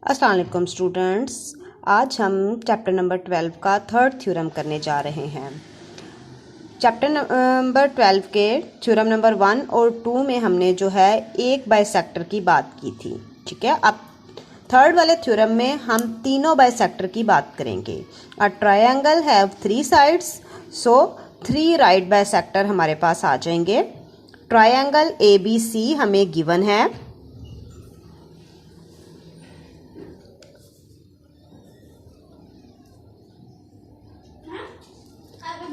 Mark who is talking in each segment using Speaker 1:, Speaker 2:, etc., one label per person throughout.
Speaker 1: अस्सलाम वालेकुम स्टूडेंट्स, आज हम चैप्टर नंबर 12 का थर्ड थ्योरम करने जा रहे हैं। चैप्टर नंबर 12 के थ्योरम नंबर 1 और 2 में हमने जो है एक बाइसेक्टर की बात की थी। ठीक है, अब थर्ड वाले थ्योरम में हम तीनों बाइसेक्टर की बात करेंगे। A triangle have 3 sides, so 3 right bisector हमारे पास आ जाएंगे। ट्रायंगल ABC हमें गिवन है।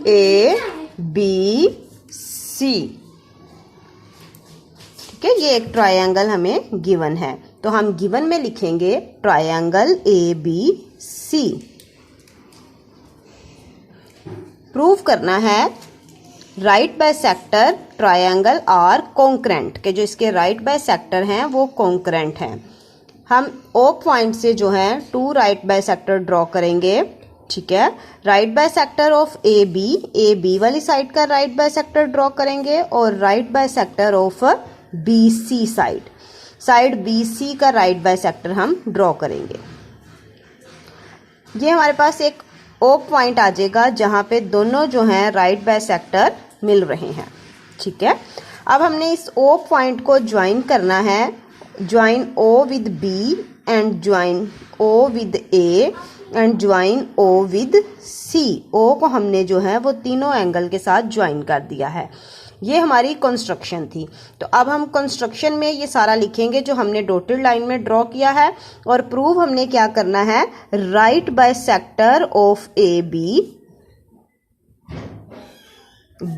Speaker 1: ABC, ठीक है, ये एक ट्रायंगल हमें गिवन है, तो हम गिवन में लिखेंगे ट्रायंगल ABC। प्रूव करना है right bisector triangle are concurrent, के जो इसके राइट बाइसेक्टर हैं वो कॉन्करेंट हैं। हम O पॉइंट से जो है 2 राइट बाइसेक्टर ड्रॉ करेंगे। ठीक है, राइट बाइसेक्टर ऑफ AB वाली साइड का राइट बाइसेक्टर ड्रॉ करेंगे और right bisector of BC side BC का राइट बाइसेक्टर हम ड्रॉ करेंगे। ये हमारे पास एक O पॉइंट आ जाएगा जहां पे दोनों जो हैं राइट बाइसेक्टर मिल रहे हैं। ठीक है, अब हमने इस O पॉइंट को ज्वाइन करना है। Join O with B and join O with A and join O with C। O को हमने जो है वो तीनों एंगल के साथ ज्वाइन कर दिया है। ये हमारी कंस्ट्रक्शन थी। तो अब हम कंस्ट्रक्शन में ये सारा लिखेंगे जो हमने डॉटेड लाइन में ड्रॉ किया है, और प्रूव हमने क्या करना है, right bisector of AB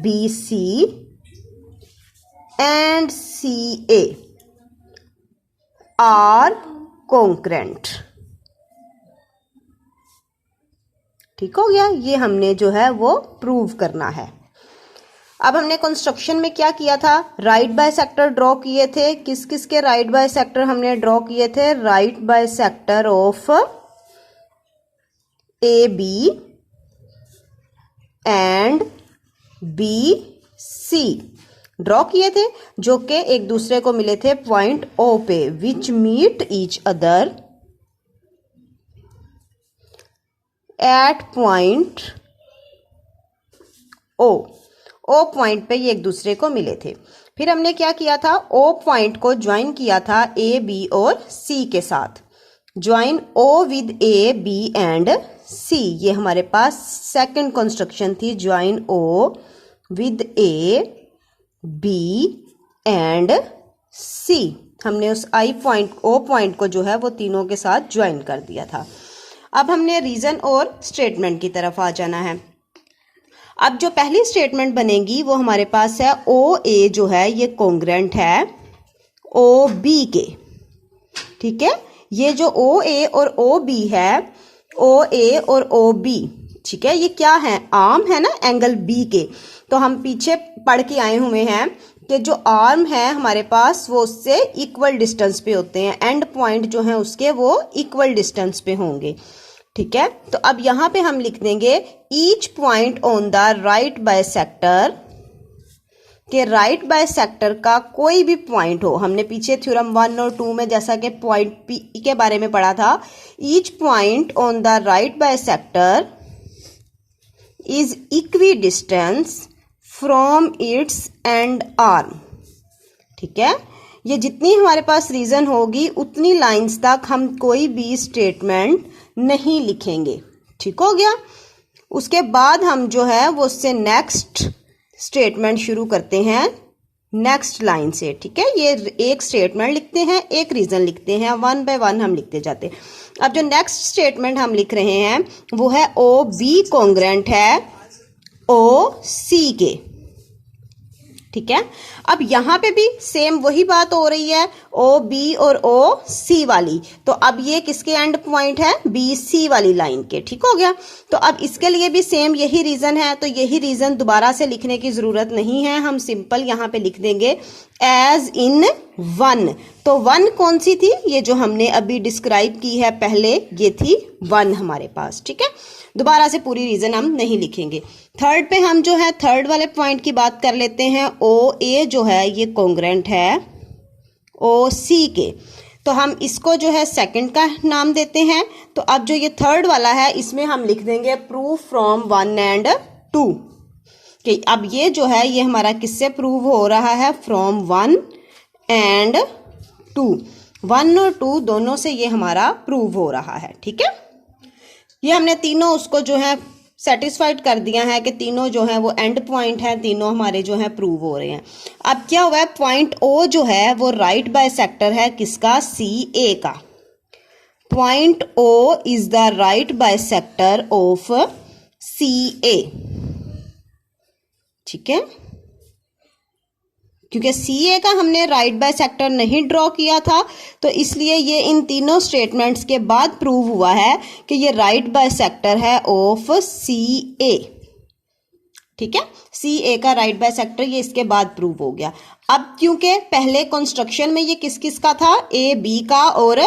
Speaker 1: BC and CA are concurrent. ठीक हो गया, ये हमने जो है वो प्रूव करना है। अब हमने कंस्ट्रक्शन में क्या किया था, राइट बाइसेक्टर ड्रॉ किए थे। किस किस के राइट बाइसेक्टर हमने ड्रॉ किए थे, right bisector of AB and BC draw किए थे, जो कि एक दूसरे को मिले थे पॉइंट O पे, which meet each other at point O point पे ये एक दूसरे को मिले थे। फिर हमने क्या किया था, O पॉइंट को ज्वाइन किया था A B और C के साथ। Join O with A B and C, ये हमारे पास सेकंड कंस्ट्रक्शन थी। Join O with A B and C, हमने उस O पॉइंट को जो है वो तीनों के साथ ज्वाइन कर दिया था। अब हमने रीजन और स्टेटमेंट की तरफ आ जाना है। अब जो पहली स्टेटमेंट बनेगी वो हमारे पास है OA जो है ये कॉन्ग्रेंट है OB के। ठीक है, ये जो OA और OB है, OA और OB, ठीक है, ये क्या है, आर्म है ना एंगल B के। तो हम पीछे पढ़ के आए हुए हैं कि जो आर्म है हमारे पास वो उससे इक्वल डिस्टेंस पे होते हैं, एंड पॉइंट जो है उसके वो इक्वल डिस्टेंस पे होंगे। ठीक है, तो अब यहां पे हम लिख देंगे each point on the right bisector, के राइट बाइसेक्टर का कोई भी पॉइंट हो। हमने पीछे थ्योरम 1 और 2 में जैसा कि पॉइंट P के बारे में पढ़ा था, each point on the right bisector is equi distance from its and arm. ठीक है, ये जितनी हमारे पास रीजन होगी उतनी लाइंस तक हम कोई भी स्टेटमेंट नहीं लिखेंगे। ठीक हो गया, उसके बाद हम जो है वो उससे नेक्स्ट स्टेटमेंट शुरू करते हैं नेक्स्ट लाइन से। ठीक है, ये एक स्टेटमेंट लिखते हैं, एक रीजन लिखते हैं, 1 बाय 1 हम लिखते जाते हैं। अब जो नेक्स्ट स्टेटमेंट हम लिख रहे हैं वो है OB कॉन्ग्रेंट है OC के। ठीक है, अब यहां पे भी सेम वही बात हो रही है, OB और OC वाली। तो अब ये किसके एंड पॉइंट है, BC वाली लाइन के। ठीक हो गया, तो अब इसके लिए भी सेम यही रीजन है, तो यही रीजन दोबारा से लिखने की जरूरत नहीं है, हम सिंपल यहां पे लिख देंगे एज इन 1। तो 1 कौन सी थी, ये जो हमने अभी डिस्क्राइब की है पहले, ये थी 1 हमारे पास। ठीक है, दोबारा से पूरी रीजन हम नहीं लिखेंगे। थर्ड पे हम जो है थर्ड वाले पॉइंट की बात कर लेते हैं। OA जो है ये कॉन्ग्रेंट है OC के। तो हम इसको जो है सेकंड का नाम देते हैं। तो अब जो ये थर्ड वाला है इसमें हम लिख देंगे प्रूव फ्रॉम 1 एंड 2 कि अब ये जो है ये हमारा किससे प्रूव हो रहा है, फ्रॉम 1 एंड 2। 1 और 2 दोनों से ये हमारा प्रूव हो रहा है। ठीक है, ये हमने तीनों उसको जो है सेटिस्फाइड कर दिया है कि तीनों जो है वो एंड पॉइंट है, तीनों हमारे जो है प्रूव हो रहे हैं। अब क्या हुआ है, पॉइंट ओ जो है वो राइट बाइसेक्टर है किसका, सी ए का। Point O is the right bisector of C A. ठीक है, क्योंकि सी ए का हमने राइट बाइसेक्टर नहीं ड्रॉ किया था तो इसलिए ये इन तीनों स्टेटमेंट्स के बाद प्रूव हुआ है कि ये राइट बाइसेक्टर है ऑफ सी ए। ठीक है, सी ए का राइट बाइसेक्टर ये इसके बाद प्रूव हो गया। अब क्योंकि पहले कंस्ट्रक्शन में ये किस किस का था, ए बी का, और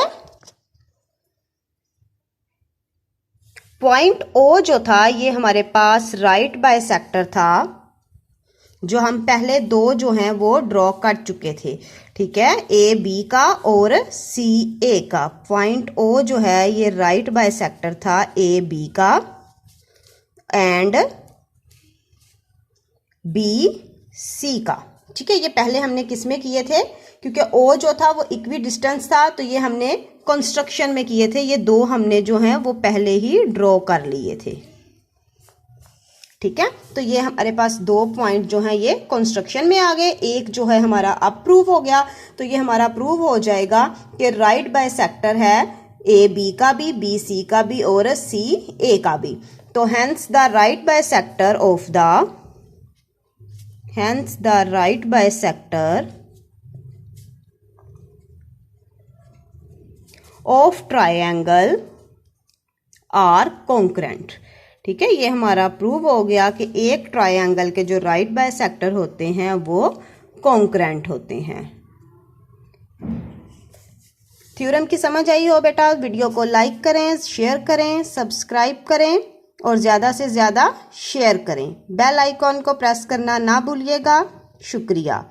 Speaker 1: पॉइंट ओ जो था ये हमारे पास राइट बाइसेक्टर था जो हम पहले दो जो हैं वो ड्रॉ कर चुके थे। ठीक है, ए बी का और सी ए का। पॉइंट ओ जो है ये राइट बाइसेक्टर था ए बी का एंड बी सी का। ठीक है, ये पहले हमने किस में किए थे, क्योंकि ओ जो था वो इक्वी डिस्टेंस था तो ये हमने कंस्ट्रक्शन में किए थे। ये दो हमने जो हैं वो पहले ही ड्रॉ कर लिए थे। ठीक है, तो ये हमारे पास दो पॉइंट जो हैं ये कंस्ट्रक्शन में आ गए। एक जो है हमारा अब प्रूव हो गया, तो ये हमारा प्रूव हो जाएगा कि राइट बाइसेक्टर है ए बी का भी, बी सी का भी और सी ए का भी। तो hence the right bisector of triangle are concurrent. ठीक है, ये हमारा प्रूव हो गया कि एक ट्रायंगल के जो राइट बाइसेक्टर होते हैं वो कॉन्करेंट होते हैं। थ्योरम की समझ आई हो बेटा, वीडियो को लाइक करें, शेयर करें, सब्सक्राइब करें और ज़्यादा से ज़्यादा शेयर करें। बेल आइकॉन को प्रेस करना ना भूलिएगा। शुक्रिया।